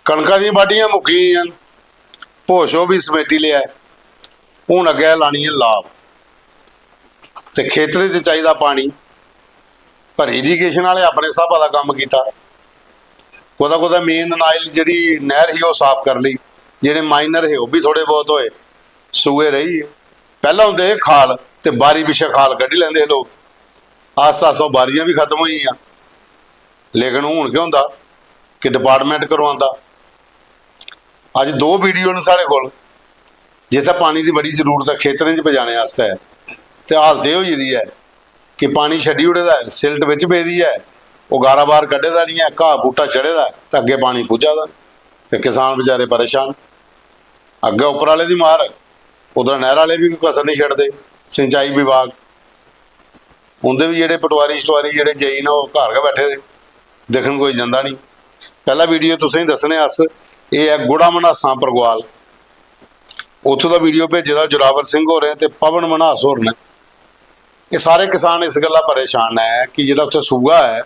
कणकां दी बाडियां मुक्की गईयां, भोशो भी समेटी लिया, हुण अगे लानी है लाभ। तो खेतरे च चाहिदा पानी, पर इरीगेशन वाले अपने हिसाबा का काम किया। कोदा मेन नाइल जी नहर ही साफ कर ली, जेडे माइनर है वह भी थोड़े बहुत होए, सूए रही है। पहला होंगे खाल, तो बारी पिछे खाल कढ़ी लेंदे लोग, आस्ता आस्ता बारियां भी खत्म हुई। लेकिन हुण क्यों होंदा कि डिपार्टमेंट करवांदा। अज 2 वीडियो ने साढ़े कोल, जिथे पानी की बड़ी जरूरत है खेतरें च पजाने वास्ते, तो हालत यह होई दी है कि पानी छड्डी उड़ेदा है, सिल्ट विच पेदी है, वो गारा बाहर कड्ढे दा नहीं है, घाह बूटा चढ़े दा, तो अगे पानी पुज्जा दा, तो किसान बेचारे परेशान। अगे उपर वाले दी मार, उधर नहर वाले भी कोई कसर नहीं छड्डदे। सिंचाई विभाग उनके भी जेडे पटवारी शटवारी जेडे जेई ने घर के बैठे दे, देखण कोई जांदा नहीं। पहला वीडियो तुसीं दसने अस, ये है गुड़ा मनासा परगवाल, उत्थों का वीडियो भेजे दा जोरावर सिंह हो रहे तो पवन मनास होर ने। ये सारे किसान इस गल्ला परेशान है कि जो उत्थे सूआ है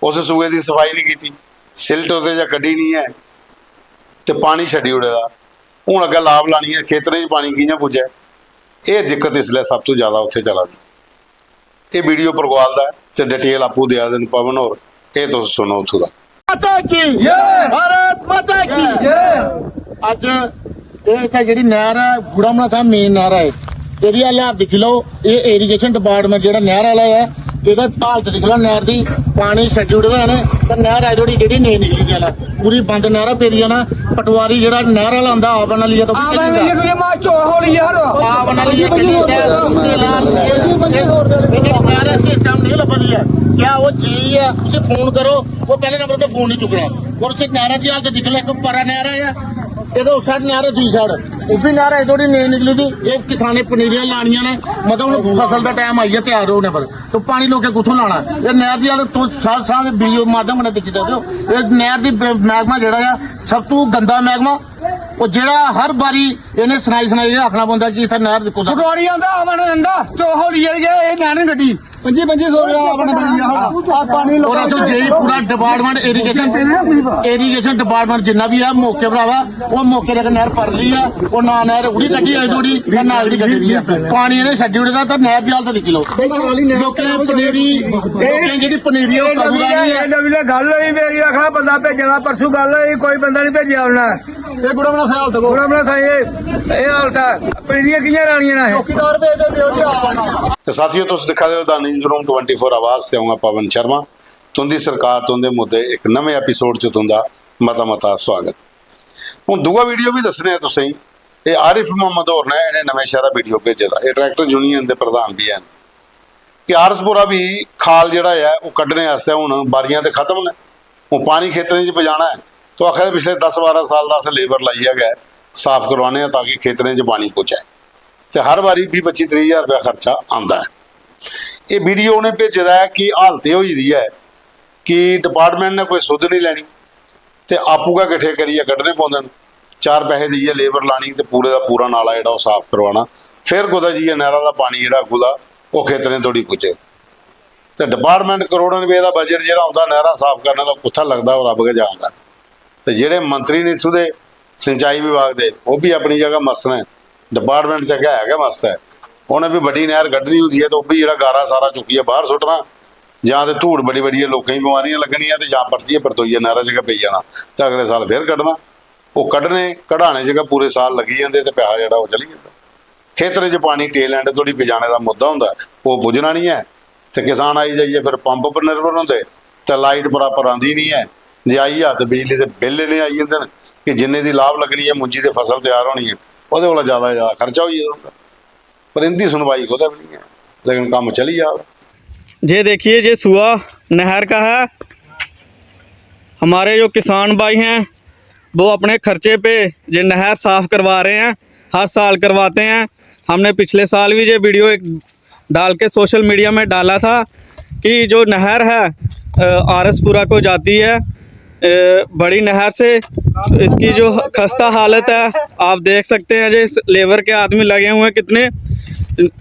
उस सूए की सफाई नहीं की, सिल्ट उहदे च कड्ढी नहीं है, तो पानी छड्डी उड़ेदा। हुण अगे लाभ लानी है, खेतरें च पानी कियां पुज्जे, ये दिक्कत इसलिए सब तो ज़्यादा उत्थे चला दी। ये वीडियो परगवाल का, तो डिटेल आपू दिया दिन पवन होर, ये तुम सुनो उत्थों का। माता की भारत माता की। अज ये जी नहर है गुड़ा मनासा मेन नहर है, यदि हालात दिख लो, ये इरीगेशन डिपार्टमेंट जो नहर वाला है, ये हालत दिख लो नहर की, पानी छड्डी उड़दा है, तो नहर है जी नहीं निकली गल, पूरी बंद नहर पेदी है ना। पटवारी जो नहर वाला आंदा आप बना लिया, तो सिस्टम नहीं लभदी है। क्या वो चीज है, उसे फोन करो, वो पहले नंबर पे फोन नहीं चुकना, और उसे नहर की हालत दिख लो, एक परा नहर है, ये तो उस साइड नहर है, दूसरी साइड वो भी नहर है, थोड़ी नहीं निकली थी। ये किसान ने पनीरियां लानिया ने, मतलब फसल का टाइम आई है तैयार होने पर, तो पानी लोग कुत्थों लाना। ये नहर की हालत तो साल वीडियो माध्यम ने दिखी सकते हो। ये नहर की महकमा जोड़ा सब तो गंदा महकमा, वो जेड़ा हर बारी इन्हें सुनाई आखना पौंदा कि इत्थे नहर दिक्खो। पटवारी आंदा आवन आंदा तो होली ये नहर गड्डी 25-25 पानी और तो जेई पूरा डिपार्टमेंट इरीगेशन डिपार्टमेंट जिन्ना भी है मौके भरावा, वो मौके लेकर नहर भर ली है, वो ना नहर उड़ी कड्डी आई थोड़ी ना उड़ी कड्डी दी है, पानी इन्हें छड्डी उड़दा। तो नहर की हालत दिक्खी लो, लोकें पनीरी जेहड़ी पनीरी है गल होई मेरी आखा बंदा भेजना, परसों गल होई कोई बंदा नहीं भेजिया उन्हें। गुड़ा मनासा हालत गुड़ा मनासा ये हालत है, पनीरियां कियां लानियां ने चौकीदार भेज दिओ जी। तो साथियों तुम दिखा दो द न्यूज़ रूम 24 आवाज़ से आऊँगा पवन शर्मा, तुंदी सरकार तुंदे मुद्दे एक नवे एपीसोड च तुंदा मता मता स्वागत। हूँ दूआ वीडियो भी दसने तुसीं, ये आरिफ मोहम्मद होर ने इन्हें नवे शहरा वीडियो भेजे दा, ये ट्रैक्टर यूनियन के प्रधान भी हैं कि आरसपुरा भी खाल जिहड़ा है वो कड्ढने वास्ते हुण बारियां तो खत्म ने, हूँ पानी खेतरें च पजाना है, तो आखिर पिछले 10-12 साल का अस लेबर लाइया गया साफ करवाने ताकि खेतरें च पानी पहुँचे, तो हर बारी 20-25-30 हज़ार रुपया खर्चा आता है। ये वीडियो उन्हें भेजे है कि हालत हो है कि डिपार्टमेंट ने कोई सुध नहीं लैनी, तो आपू का किट्ठे करिए कड्ढने पौंदे ने, 4 पैसे दीए लेबर लानी, तो पूरे का पूरा नाला जो साफ करवाना, फिर कुदा जी नहर का पानी जो खुदा वो खेतरें थोड़ी पुजे। तो डिपार्टमेंट करोड़ों रुपये का बजट जो आता नहर साफ करने का कुत्था लगता वो रब के जानता। तो जेडे मंत्री ने इत्थों दे सिंचाई विभाग के वो भी अपनी जगह मस्त ने, डिपार्टमेंट जगह है मस्त है, उन्हें भी बड़ी नहर कड्ढनी होती है, तो भी जो गारा सारा चुकी है बाहर सुटना, ਜਾਂ तो धूड़ बड़ी बड़ी है, लोगों की बीमारियां लगनिया, तो ਜਾਂ परतिए परतोइए नहर जगह पी जाना, तो अगले साल फिर कढ़ना, वो कढ़ने कढ़ाने जगह पूरे साल लगी जाते, तो पैसा जोड़ा वो चली जाता। खेतरें च पानी टेल एंड थोड़ी पजाने का मुद्दा होंगे, वो पुजना नहीं है, तो किसान आई जाइए फिर पंप पर निर्भर होंगे, तो लाइट प्रॉपर आती नहीं है, जे आई आ तो बिजली के बिल इन्ने आई जाते हैं कि जिन्ने की लाभ लगनी है मुंजी से फसल तैयार होनी है वो ज़्यादा खर्चा हो जाता, पर इनकी सुनवाई खुद भी नहीं है, लेकिन काम चली जा। ये देखिए ये सुआ नहर का है, हमारे जो किसान भाई हैं वो अपने खर्चे पे ये नहर साफ़ करवा रहे हैं, हर साल करवाते हैं। हमने पिछले साल भी ये वीडियो एक डाल के सोशल मीडिया में डाला था कि जो नहर है आरसपुरा को जाती है बड़ी नहर से, इसकी जो खस्ता हालत है आप देख सकते हैं, जो लेबर के आदमी लगे हुए हैं कितने।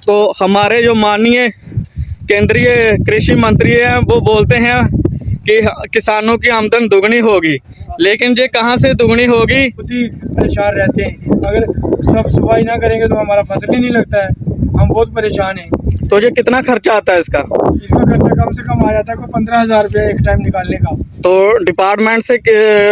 तो हमारे जो माननीय केंद्रीय कृषि मंत्री हैं वो बोलते हैं कि किसानों की आमदन दोगुनी होगी, लेकिन ये कहाँ से दुगनी होगी? खुद ही परेशान रहते हैं। अगर साफ सफाई ना करेंगे तो हमारा फसल ही नहीं लगता है, हम बहुत परेशान हैं। तो ये कितना खर्चा आता है इसका? इसका खर्चा कम से कम आ जाता है कोई 15,000 रुपया एक टाइम निकालने का। तो डिपार्टमेंट से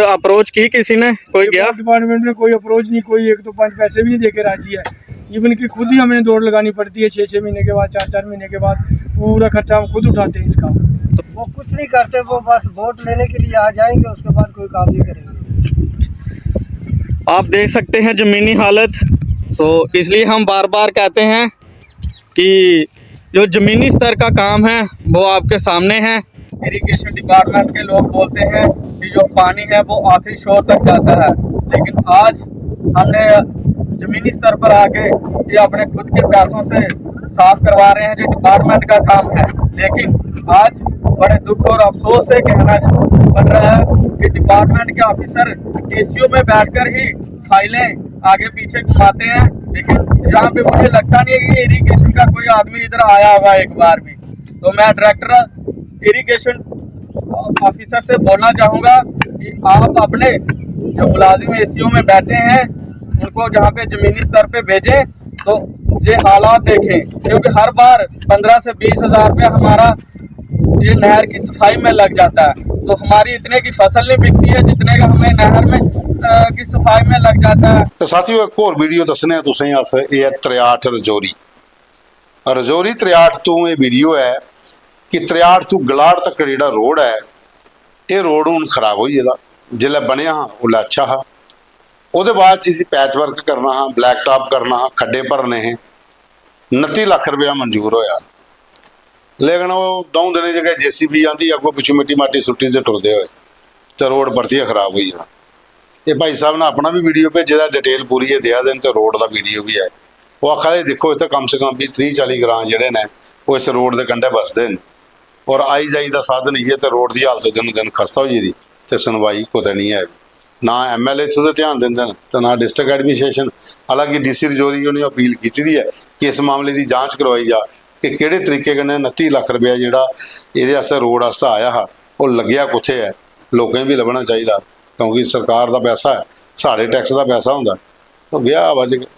अप्रोच की किसी ने, कोई गया? डिपार्टमेंट में कोई अप्रोच नहीं, कोई एक तो 5 पैसे भी नहीं देके राजी है। इवन कि खुद ही हमें दौड़ लगानी पड़ती है 6-6 महीने के बाद, 4-4 महीने के बाद पूरा खर्चा हम खुद उठाते हैं इसका। वो कुछ नहीं करते, वो बस वोट लेने के लिए आ जाएंगे, उसके बाद कोई काम नहीं करेंगे। आप देख सकते हैं ज़मीनी हालत, तो इसलिए हम बार बार कहते हैं कि जो ज़मीनी स्तर का काम है वो आपके सामने है। इरिगेशन डिपार्टमेंट के लोग बोलते हैं कि जो पानी है वो आखिरी शोर तक जाता है, लेकिन आज हमने ज़मीनी स्तर पर आके ये अपने खुद के पैसों से साफ करवा रहे हैं, जो डिपार्टमेंट का काम है। लेकिन आज बड़े दुख और अफसोस से कहना पड़ रहा है कि डिपार्टमेंट के ऑफिसर एसीओ में बैठकर ही फाइलें आगे पीछे घुमाते हैं, लेकिन यहाँ पे मुझे लगता नहीं है कि इरिगेशन का कोई आदमी इधर आया होगा एक बार भी। तो मैं डायरेक्टर इरिगेशन ऑफिसर से बोलना चाहूँगा कि आप अपने जो मुलाजिम एसीओ में बैठे हैं उनको जहाँ पे ज़मीनी स्तर पे भेजें, तो ये हालात देखें, क्योंकि हर बार 15 से 20 हज़ार रुपया हमारा ये नहर की सफाई में लग जाता है। तो हमारी इतने की फसल नहीं बिकती है जितने का हमें नहर में की सफाई में लग जाता है। तो साथियों एक और वीडियो दसने तुसें अस ये 63 रजौरी 63 तो ये वीडियो है कि 63 तो गलाड़ तक जो रोड है ये रोड हूँ खराब हो जाता, जिसले बनया हाँ उसले अच्छा हा, ਉਹਦੇ बाद ਅਸੀਂ पैच वर्क करना हाँ, ब्लैक टॉप करना हाँ, खड्डे भरने हैं। 29 लाख रुपया मंजूर होया, लेकिन वो 2 दिन जगह JCB आती अगों पिछू मिट्टी माटी सुट्टी से टुरते हुए तो रोड बढ़ती खराब हुई है। ये भाई साहब ने अपना भी वीडियो भेजे दा, डिटेल पूरी है दिया दिन, तो रोड का वीडियो भी है। वो आखा देखो इतने कम से कम भी 30-40 ग्रां जोड़े ने वो इस रोड के कंढे बसते हैं और आई जाई का साधन ही है, तो रोड की हालत दिन दिन खस्ता हो जाती, तो सुनवाई कुछ नहीं है। ना MLA इतों ध्यान देंगे तो ना डिस्ट्रिक्ट एडमिनिस्ट्रेशन। हालांकि DC रजौरी उन्हें अपील की है कि इस मामले की जाँच करवाई जा कि किहड़े तरीके कन्नै 29 लाख रुपया जोड़ा ये रोड वास्ते आया हा वो लग्या कुत्थे है, लोगों भी लभना चाहिए, क्योंकि सरकार का पैसा है, साढ़े टैक्स का पैसा होंदा, तो गया बज गया।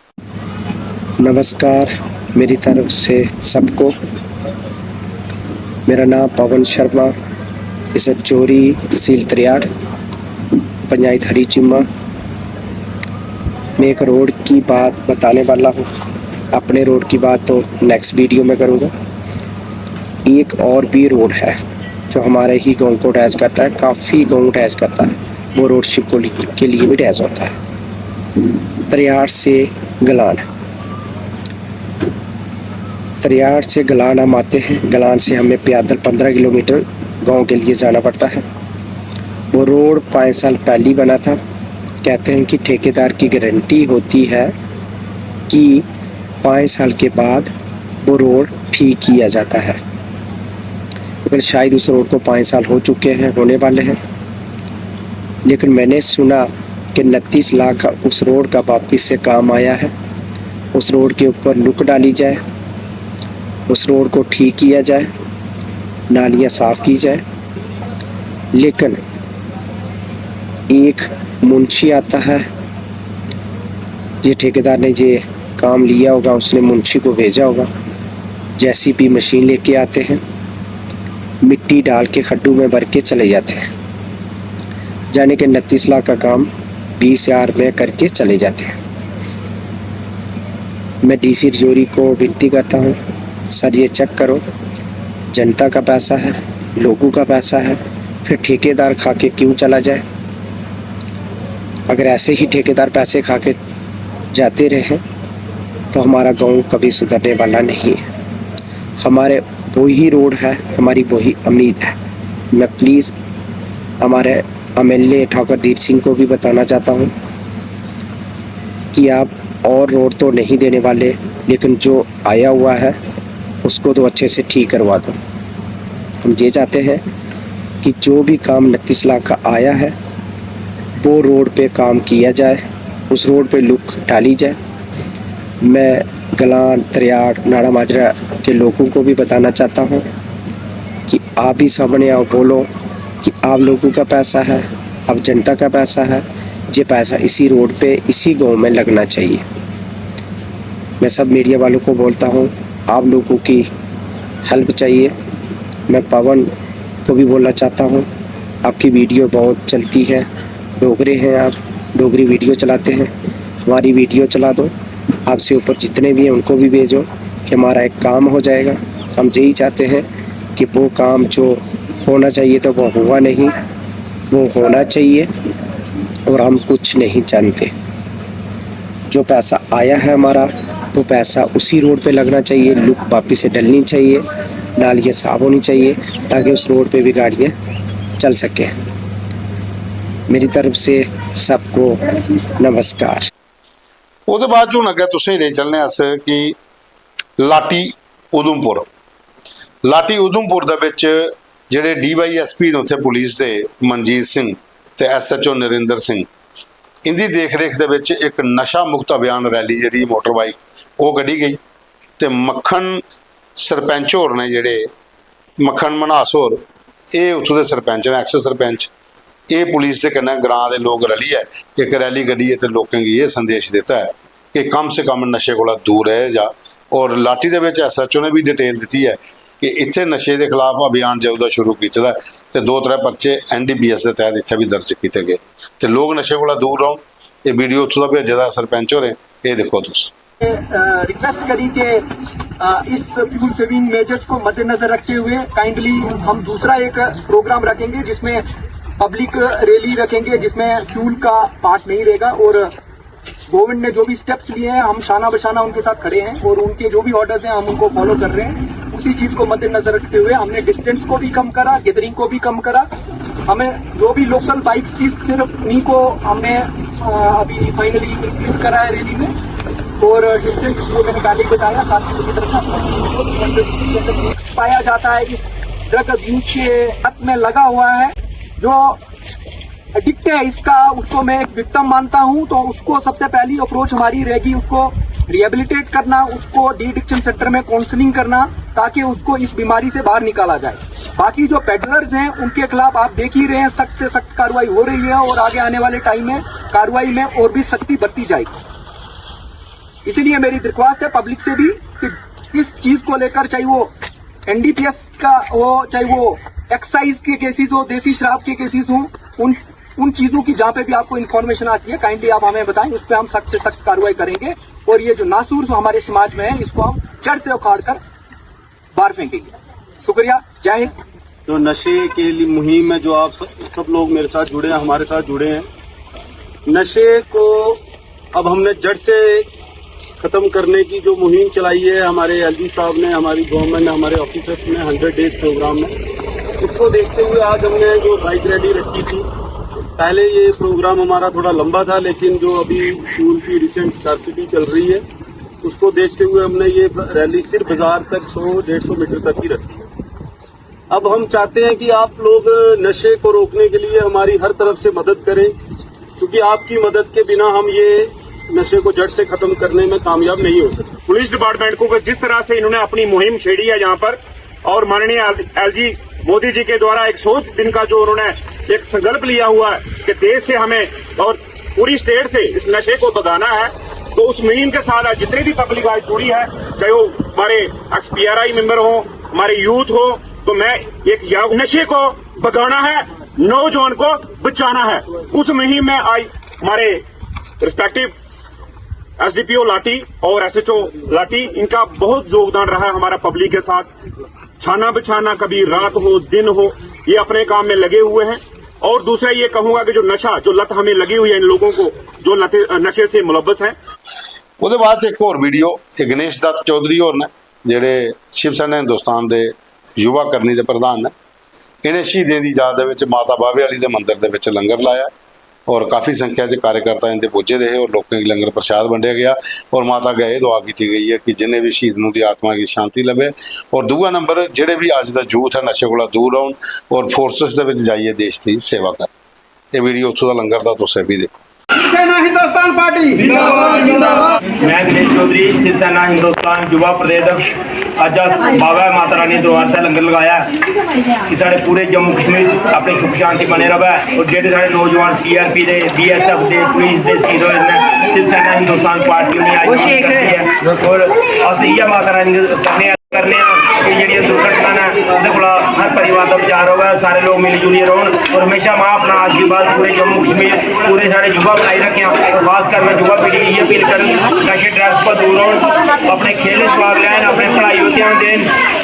नमस्कार मेरी तरफ से सबको, मेरा नाम पवन शर्मा, इस चोरी तहसील 63 पंचायत हरी चिम्मा। मैं एक रोड की बात बताने वाला हूँ, अपने रोड की बात तो नेक्स्ट वीडियो में करूँगा। एक और भी रोड है जो हमारे ही गांव को अटैच करता है, काफ़ी गांव अटैच करता है, वो रोड शिवपुरी के लिए भी अटैच होता है। 63 से गलान, 63 से गलान हम आते हैं, गलान से हमें पैदल 15 किलोमीटर गांव के लिए जाना पड़ता है। वो रोड 5 साल पहले ही बना था। कहते हैं कि ठेकेदार की गारंटी होती है कि 5 साल के बाद वो रोड ठीक किया जाता है, लेकिन शायद उस रोड को 5 साल हो चुके हैं, होने वाले हैं। लेकिन मैंने सुना कि 29 लाख उस रोड का वापस से काम आया है। उस रोड के ऊपर लुक डाली जाए, उस रोड को ठीक किया जाए, नालियाँ साफ़ की जाए। लेकिन एक मुंशी आता है, ये ठेकेदार ने ये काम लिया होगा, उसने मुंशी को भेजा होगा, JCB मशीन लेके आते हैं, मिट्टी डाल के खड्डू में भर के चले जाते हैं, जाने के 29 लाख का काम 20,000 में करके चले जाते हैं। मैं DC रजौरी को विनती करता हूँ, सर ये चेक करो, जनता का पैसा है, लोगों का पैसा है, फिर ठेकेदार खा के क्यों चला जाए। अगर ऐसे ही ठेकेदार पैसे खा के जाते रहे तो हमारा गांव कभी सुधरने वाला नहीं है। हमारे वही रोड है, हमारी वही उम्मीद है। मैं प्लीज़ हमारे MLA ठाकुर धीर सिंह को भी बताना चाहता हूँ कि आप और रोड तो नहीं देने वाले, लेकिन जो आया हुआ है उसको तो अच्छे से ठीक करवा दो। हम ये चाहते हैं कि जो भी काम 29 लाख का आया है वो रोड पे काम किया जाए, उस रोड पे लुक डाली जाए। मैं गलान 63 नाड़ा माजरा के लोगों को भी बताना चाहता हूँ कि आप भी सामने आओ, बोलो कि आप लोगों का पैसा है, अब जनता का पैसा है, ये पैसा इसी रोड पे इसी गांव में लगना चाहिए। मैं सब मीडिया वालों को बोलता हूँ, आप लोगों की हेल्प चाहिए। मैं पवन को भी बोलना चाहता हूँ, आपकी वीडियो बहुत चलती है, डोगरे हैं आप, डोगरी वीडियो चलाते हैं, हमारी वीडियो चला दो। आपसे ऊपर जितने भी हैं उनको भी भेजो कि हमारा एक काम हो जाएगा। हम यही चाहते हैं कि वो काम जो होना चाहिए तो वो हुआ नहीं, वो होना चाहिए। और हम कुछ नहीं जानते, जो पैसा आया है हमारा वो पैसा उसी रोड पे लगना चाहिए, लुक वापस से डलनी चाहिए, नालियाँ साफ होनी चाहिए ताकि उस रोड पे भी गाड़ियाँ चल सकें। मेरी तरफ से सबको नमस्कार। ਉਹਦੇ ਬਾਅਦ ਚੋਂ ਅੱਗੇ ਤੁਸੀਂ ਲੈ ਚੱਲਨੇ ਅਸ ਕਿ ਲਾਟੀ ਉਧਮਪੁਰ ਦੇ ਵਿੱਚ ਜਿਹੜੇ DYSP ਨੇ ਉੱਥੇ ਪੁਲਿਸ ਦੇ ਮਨਜੀਤ ਸਿੰਘ ਤੇ SHO ਨਰਿੰਦਰ ਸਿੰਘ ਇੰਦੀ ਦੇਖ ਰੇਖ ਦੇ ਵਿੱਚ ਇੱਕ ਨਸ਼ਾ ਮੁਕਤ ਅਭਿਆਨ ਰੈਲੀ ਜਿਹੜੀ ਮੋਟਰ ਬਾਈਕ ਉਹ ਕੱਢੀ ਗਈ ਤੇ ਮੱਖਣ ਸਰਪੰਚ ਹੋਰ ਨੇ ਜਿਹੜੇ ਮੱਖਣ ਮਨਾਸ ਹੋਰ ਇਹ ਉੱਥੋਂ ਦੇ ਸਰਪੰਚ ਨੇ ਐਕਸ ਸਰਪੰਚ ਇਹ ਪੁਲਿਸ ਦੇ कन्नै ग्रां के लोग रली है एक रैली कड्ढी है तो लोगों की ये संदेश देता है कि कम से कम नशे को दूर रहे जा। और लाठी दे विच SHO ने भी डिटेल दी है कि इत्थे नशे के खिलाफ अभियान जो शुरू किया तो 2-3 परचे NDPS के तहत इत्थे भी दर्ज किए गए तो लोग नशे को दूर रहो। ये वीडियो उत्थों का भेजा सरपंच हो रहे ये देखो तुस रिक्वेस्ट करी कि इस फ्यूल सेविंग मेजर्स को मद्देनजर रखते हुए काइंडली हम दूसरा एक प्रोग्राम रखेंगे जिसमें पब्लिक रैली रखेंगे, जिसमें फ्यूल का पार्ट नहीं रहेगा। और गवर्नमेंट ने जो भी स्टेप्स लिए हैं हम शाना बशाना उनके साथ खड़े हैं और उनके जो भी ऑर्डर्स हैं हम उनको फॉलो कर रहे हैं। उसी चीज को मद्देनजर रखते हुए हमने डिस्टेंस को भी कम करा, गैदरिंग को भी कम करा। हमें जो भी लोकल बाइक्स की सिर्फ उन्हीं को हमने अभी फाइनली इंक्लूड करा है रैली में। और डिस्टेंस जो मैंने पहले बताया 7 किलोमीटर का पाया जाता है इस ड्रग अब्यूज के हाथ में लगा हुआ है। जो एडिक्ट है इसका उसको मैं एक विक्टिम मानता हूं, तो उसको सबसे पहली अप्रोच हमारी रहेगी उसको रिहेबिलिटेट करना, उसको डी एडिक्शन सेंटर में काउंसलिंग करना ताकि उसको इस बीमारी से बाहर निकाला जाए। बाकी जो पेडलर्स हैं उनके खिलाफ आप देख ही रहे हैं सख्त से सख्त कार्रवाई हो रही है और आगे आने वाले टाइम में कार्रवाई में और भी सख्ती बरती जाएगी। इसलिए मेरी दरख्वास्त है पब्लिक से भी कि इस चीज को लेकर चाहे वो NDPS का हो, चाहे वो एक्साइज के केसेस हो, देसी शराब के केसेस हो, उन चीजों की जहां पे भी आपको इन्फॉर्मेशन आती है काइंडली आप हमें बताएं, उस पर हम सख्त से सख्त कार्रवाई करेंगे। और ये जो नासूर हमारे समाज में है इसको हम जड़ से उखाड़ कर बाहर फेंकेंगे। शुक्रिया, जय हिंद। जो नशे के लिए मुहिम में जो आप सब लोग मेरे साथ जुड़े हैं, हमारे साथ जुड़े हैं, नशे को अब हमने जड़ से खत्म करने की जो मुहिम चलाई है हमारे LG साहब ने, हमारी गवर्नमेंट ने, हमारे ऑफिसर्स ने 100 डेज प्रोग्राम में, उसको देखते हुए आज हमने जो बाइक रैली रखी थी। पहले ये प्रोग्राम हमारा थोड़ा लंबा था लेकिन जो अभी फ्यूल की रिसेंट स्कार्सिटी चल रही है उसको देखते हुए हमने ये रैली सिर्फ बाजार तक 100-150 मीटर तक ही रखी है। अब हम चाहते हैं कि आप लोग नशे को रोकने के लिए हमारी हर तरफ से मदद करें, क्योंकि आपकी मदद के बिना हम ये नशे को जड़ से खत्म करने में कामयाब नहीं हो सकते। पुलिस डिपार्टमेंट को जिस तरह से इन्होंने अपनी मुहिम छेड़ी है यहाँ पर, और माननीय LG मोदी जी के द्वारा 100 दिन का जो उन्होंने एक संकल्प लिया हुआ है कि देश से हमें और पूरी स्टेट से इस नशे को भगाना है, तो उस मुहिम के साथ आज जितनी भी पब्लिक आज जुड़ी है, चाहे वो हमारे XPRI मेंबर हो, हमारे यूथ हो, तो मैं एक नशे को भगाना है, नौजवान को बचाना है। उस मुहिम में आज हमारे रिस्पेक्टिव SDPO लाठी और SHO लाठी, इनका बहुत योगदान रहा है हमारा पब्लिक के साथ। छाना बिछाना, कभी रात हो दिन हो, ये अपने काम में लगे हुए हैं। और दूसरा ये कहूंगा कि जो नशा, जो लत हमें लगी हुई है, इन लोगों को जो नशे से मुलव्वस हैं। ਉਹਦੇ ਬਾਅਦ ਇੱਕ ਹੋਰ ਵੀਡੀਓ ਇਹ ਗਣੇਸ਼ ਦੱਤ ਚੌਧਰੀ ਹੋਰ ਨੇ ਜਿਹੜੇ ਸ਼ਿਵ ਸੈਨਾ ਹਿੰਦੁਸਤਾਨ ਦੇ ਯੁਵਾ ਕਰਨੀ ਦੇ ਪ੍ਰਧਾਨ ਨੇ। ਇਹਨੇ ਸ਼ਹੀਦਾਂ ਦੀ ਯਾਦ ਦੇ ਵਿੱਚ ਮਾਤਾ ਬਾਵੇ ਵਾਲੀ ਦੇ ਮੰਦਿਰ ਦੇ ਵਿੱਚ ਲੰਗਰ ਲਾਇਆ और काफ़ी संख्या च कार्यकर्ता इनके पुजे रहे और लोगों की लंगर प्रसाद वंडिया गया और माता गए दुआ की गई है कि जिन्हें भी शहीद नूं दी आत्मा की शांति लभे। और दूआ नंबर जिहड़े भी अज दा यूथ है नशे कोला दूर रहन और फोर्सेस दे विच जाइए देश की सेवा कर। ये वीडियो उत्थों दा लंगर दा तुसीं भी देखो। शिवसेना हिंदुस्तान पार्टी मैं दिनेश चौधरी शिवसेना हिंदुस्तान युवा प्रदेश अज बाबा माता रानी दरबार से लंगर लगाया कि साढ़े पूरे जम्मू कश्मीर अपनी सुख शांति बने रवे और जेडे साढ़े नौजवान CRP दे BSF दे पुलिस दे शहीद होए ने शिवसेना हिंदुस्तान पार्टी ने आज करती है और अस इयै माता रानी करने कि जी दुर्घटना ने उहदे कोला हर परिवार का विचार होगा, सारे लोग मिली जुलिए रहो और हमेशा मां अपना आशीर्वाद पूरे जम्मू कश्मीर पूरे सारे युवा बनाई रखें और खासकर मैं युवा पीढ़ी की ये अपील करूँ नशे ड्रग्स पर दूर हो, अपने खेल भाग लें, अपने पढ़ाई को ध्यान दें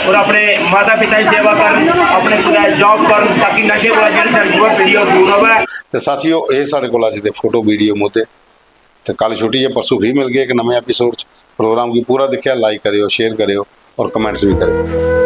और अपने माता पिता की सेवा कर, अपने जॉब कर ताकि नशे को जी सारी युवा पीढ़ी दूर हो। ਤੇ ਸਾਥੀਓ ਇਹ ਸਾਡੇ ਕੋਲ ਅੱਜ ਦੇ ਫੋਟੋ ਵੀਡੀਓ ਮੁੱਦੇ ਤੇ ਕੱਲ ਛੁੱਟੀ ਹੈ ਪਰਸੋਂ ਵੀ ਮਿਲ ਗਏ ਇੱਕ ਨਵੇਂ ਐਪੀਸੋਡ 'ਚ ਪ੍ਰੋਗਰਾਮ ਕੀ ਪੂਰਾ ਦੇਖਿਆ ਲਾਈਕ ਕਰਿਓ ਸ਼ੇਅਰ ਕਰਿਓ और कमेंट्स भी करें।